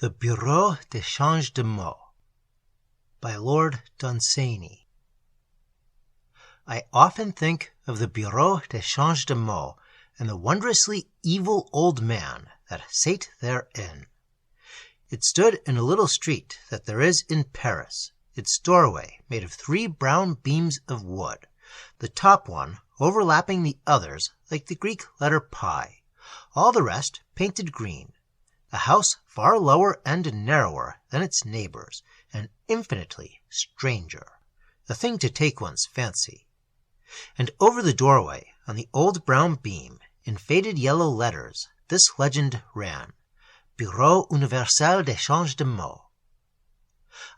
The Bureau d'Échange de Maux by Lord Dunsany. I often think of the Bureau d'Échange de Maux and the wondrously evil old man that sate therein. It stood in a little street that there is in Paris, its doorway made of 3 brown beams of wood, the top one overlapping the others like the Greek letter pi, all the rest painted green. A house far lower and narrower than its neighbors, and infinitely stranger, a thing to take one's fancy. And over the doorway, on the old brown beam, in faded yellow letters, this legend ran: Bureau Universel d'Échange de Maux.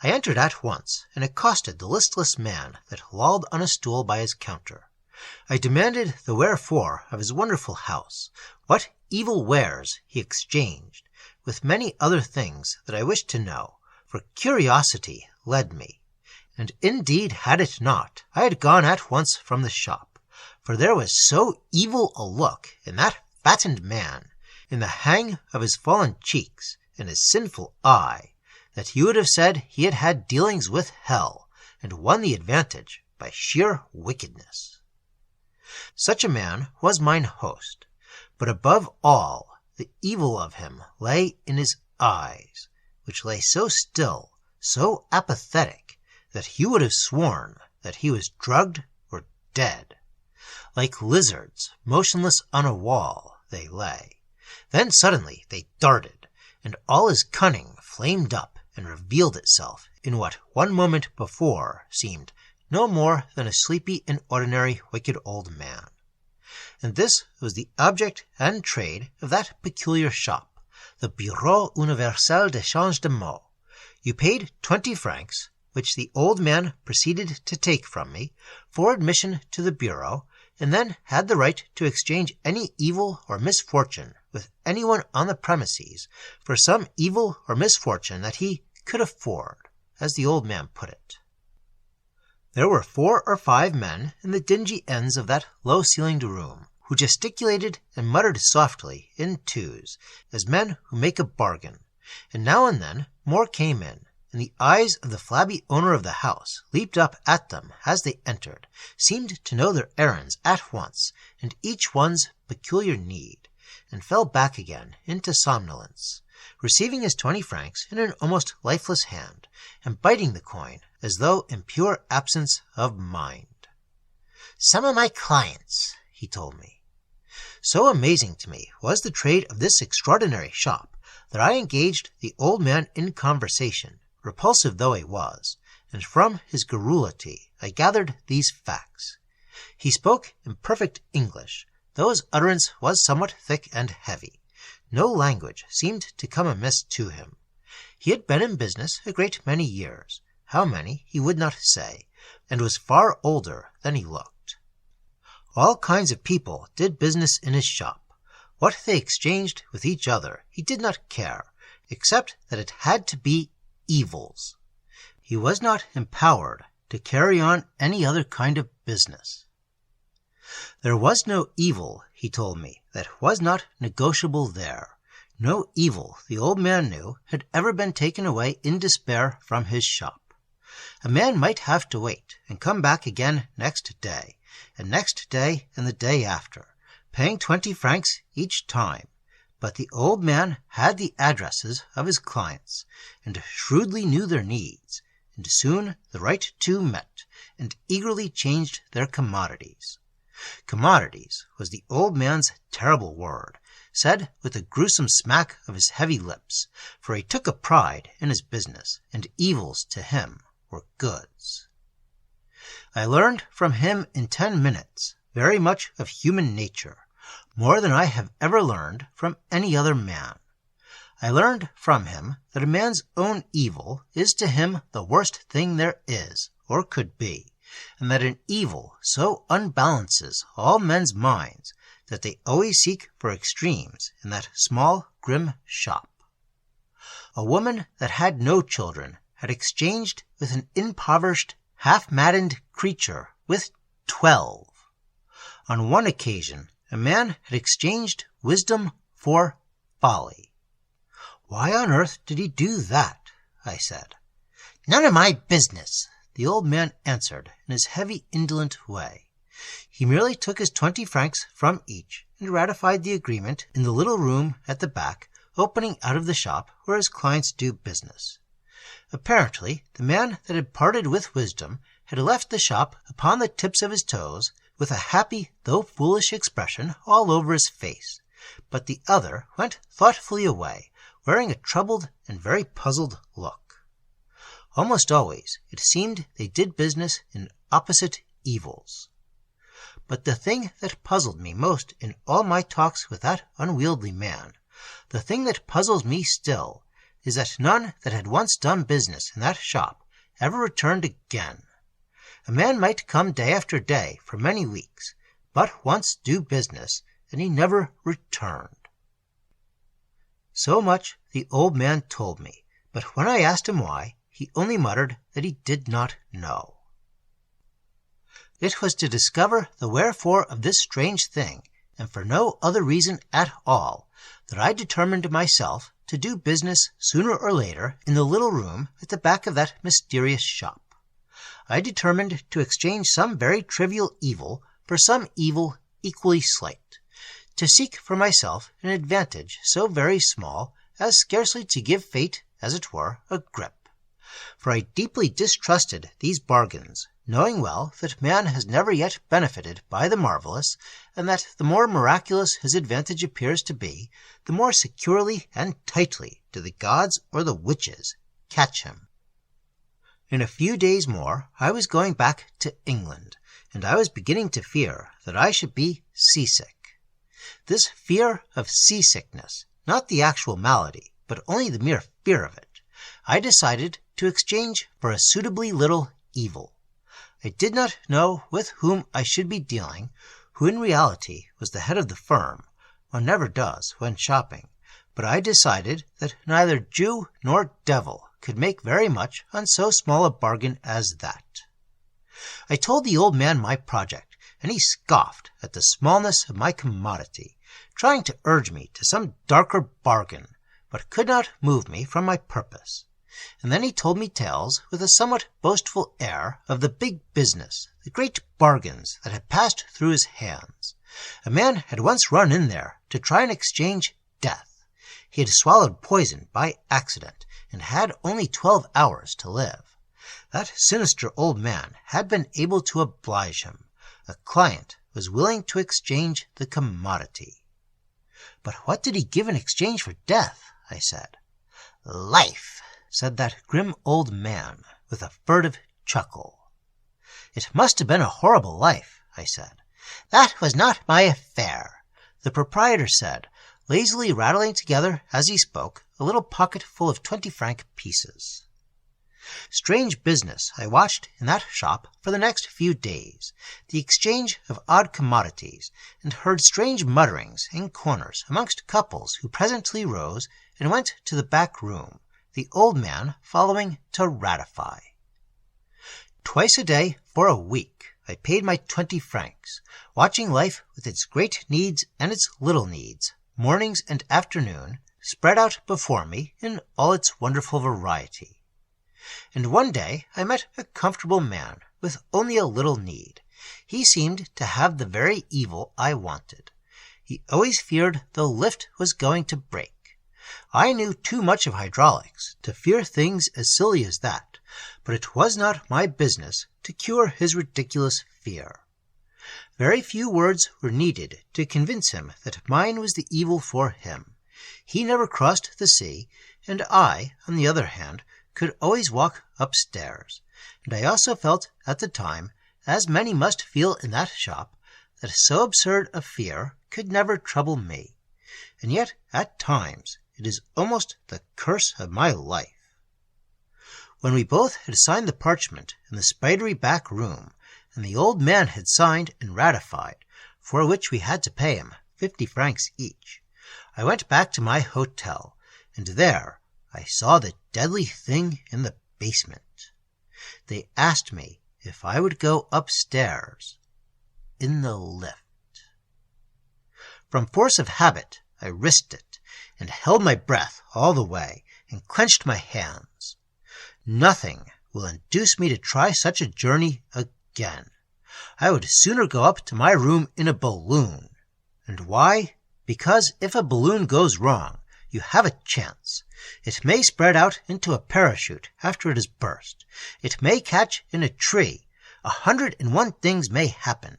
I entered at once, and accosted the listless man that lolled on a stool by his counter. I demanded the wherefore of his wonderful house, what evil wares he exchanged, with many other things that I wished to know, for curiosity led me. And indeed, had it not, I had gone at once from the shop, for there was so evil a look in that fattened man, in the hang of his fallen cheeks, and his sinful eye, that you would have said he had had dealings with hell, and won the advantage by sheer wickedness. Such a man was mine host, but above all, the evil of him lay in his eyes, which lay so still, so apathetic, that you would have sworn that he was drugged or dead. Like lizards, motionless on a wall, they lay. Then suddenly they darted, and all his cunning flamed up and revealed itself in what one moment before seemed no more than a sleepy and ordinary wicked old man. And this was the object and trade of that peculiar shop, the Bureau Universel d'Échange de Maux. You paid 20 francs, which the old man proceeded to take from me, for admission to the bureau, and then had the right to exchange any evil or misfortune with anyone on the premises for some evil or misfortune that he could afford, as the old man put it. There were 4 or 5 men in the dingy ends of that low-ceilinged room, who gesticulated and muttered softly in twos, as men who make a bargain, and now and then more came in, and the eyes of the flabby owner of the house leaped up at them as they entered, seemed to know their errands at once, and each one's peculiar need, and fell back again into somnolence, receiving his 20 francs in an almost lifeless hand, and biting the coin as though in pure absence of mind. "Some of my clients," he told me. So amazing to me was the trade of this extraordinary shop that I engaged the old man in conversation, repulsive though he was, and from his garrulity I gathered these facts. He spoke in perfect English, though his utterance was somewhat thick and heavy. No language seemed to come amiss to him. He had been in business a great many years, how many he would not say, and was far older than he looked. All kinds of people did business in his shop. What they exchanged with each other he did not care, except that it had to be evils. He was not empowered to carry on any other kind of business. There was no evil, he told me, that was not negotiable there. No evil, the old man knew, had ever been taken away in despair from his shop. A man might have to wait, and come back again next day, and next day, and the day after, paying 20 francs each time. But the old man had the addresses of his clients, and shrewdly knew their needs, and soon the right two met, and eagerly changed their commodities. Commodities was the old man's terrible word, said with a gruesome smack of his heavy lips, for he took a pride in his business, and evils to him were goods. I learned from him in 10 minutes very much of human nature, more than I have ever learned from any other man. I learned from him that a man's own evil is to him the worst thing there is, or could be, and that an evil so unbalances all men's minds that they always seek for extremes in that small, grim shop. A woman that had no children had exchanged with an impoverished, half-maddened creature with 12. On one occasion, a man had exchanged wisdom for folly. "Why on earth did he do that?" I said. "None of my business," the old man answered in his heavy, indolent way. He merely took his 20 francs from each and ratified the agreement in the little room at the back, opening out of the shop where his clients do business. Apparently, the man that had parted with wisdom had left the shop upon the tips of his toes, with a happy though foolish expression all over his face, but the other went thoughtfully away, wearing a troubled and very puzzled look. Almost always it seemed they did business in opposite evils. But the thing that puzzled me most in all my talks with that unwieldy man, the thing that puzzles me still, is that none that had once done business in that shop ever returned again. A man might come day after day for many weeks, but once do business, and he never returned. So much the old man told me, but when I asked him why, he only muttered that he did not know. It was to discover the wherefore of this strange thing, and for no other reason at all, that I determined myself to do business sooner or later in the little room at the back of that mysterious shop. I determined to exchange some very trivial evil for some evil equally slight, to seek for myself an advantage so very small as scarcely to give fate, as it were, a grip. For I deeply distrusted these bargains, knowing well that man has never yet benefited by the marvelous, and that the more miraculous his advantage appears to be, the more securely and tightly do the gods or the witches catch him. In a few days more I was going back to England, and I was beginning to fear that I should be seasick. This fear of seasickness, not the actual malady, but only the mere fear of it, I decided to exchange for a suitably little evil. I did not know with whom I should be dealing, who in reality was the head of the firm. One never does when shopping, but I decided that neither Jew nor devil could make very much on so small a bargain as that. I told the old man my project, and he scoffed at the smallness of my commodity, trying to urge me to some darker bargain, but could not move me from my purpose. And then he told me tales with a somewhat boastful air of the big business, the great bargains that had passed through his hands. A man had once run in there to try and exchange death. He had swallowed poison by accident, and had only 12 hours to live. That sinister old man had been able to oblige him. A client was willing to exchange the commodity. "But what did he give in exchange for death?" I said. "Life," said that grim old man, with a furtive chuckle. "It must have been a horrible life," I said. "That was not my affair," the proprietor said, lazily rattling together, as he spoke, a little pocket full of 20-franc pieces. Strange business I watched in that shop for the next few days, the exchange of odd commodities, and heard strange mutterings in corners amongst couples who presently rose and went to the back room, the old man following to ratify. Twice a day for a week I paid my 20 francs, watching life with its great needs and its little needs, mornings and afternoon, spread out before me in all its wonderful variety. And one day I met a comfortable man with only a little need. He seemed to have the very evil I wanted. He always feared the lift was going to break. I knew too much of hydraulics to fear things as silly as that, but it was not my business to cure his ridiculous fear. Very few words were needed to convince him that mine was the evil for him. He never crossed the sea, and I, on the other hand, could always walk upstairs, and I also felt at the time, as many must feel in that shop, that so absurd a fear could never trouble me. And yet, at times, it is almost the curse of my life. When we both had signed the parchment in the spidery back room, and the old man had signed and ratified, for which we had to pay him 50 francs each, I went back to my hotel, and there I saw the deadly thing in the basement. They asked me if I would go upstairs in the lift. From force of habit I risked it, and held my breath all the way, and clenched my hands. Nothing will induce me to try such a journey again. I would sooner go up to my room in a balloon. And why? Because if a balloon goes wrong, you have a chance. It may spread out into a parachute after it has burst. It may catch in a tree. 101 things may happen.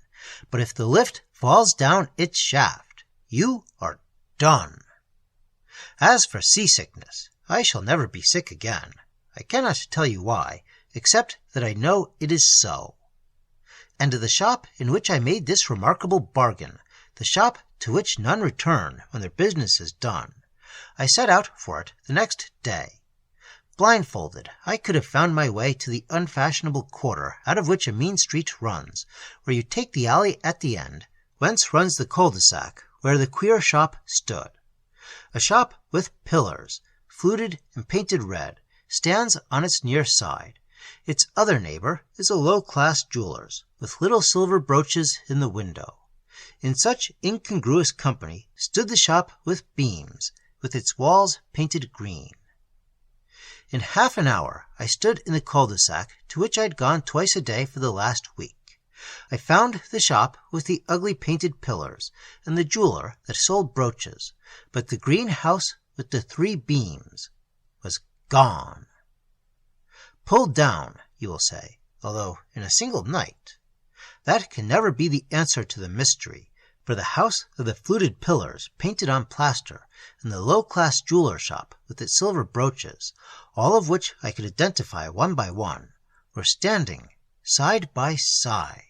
But if the lift falls down its shaft, you are done. As for seasickness, I shall never be sick again. I cannot tell you why, except that I know it is so. And the shop in which I made this remarkable bargain, the shop to which none return when their business is done, I set out for it the next day. Blindfolded, I could have found my way to the unfashionable quarter out of which a mean street runs, where you take the alley at the end, whence runs the cul-de-sac where the queer shop stood. A shop with pillars, fluted and painted red, stands on its near side. Its other neighbor is a low-class jeweler's, with little silver brooches in the window. In such incongruous company stood the shop with beams, with its walls painted green. In half an hour I stood in the cul-de-sac to which I had gone twice a day for the last week. I found the shop with the ugly painted pillars, and the jeweler that sold brooches, but the green house with the 3 beams was gone. Pulled down, you will say, although in a single night. That can never be the answer to the mystery, for the house of the fluted pillars painted on plaster, and the low-class jeweler shop with its silver brooches, all of which I could identify one by one, were standing side by side.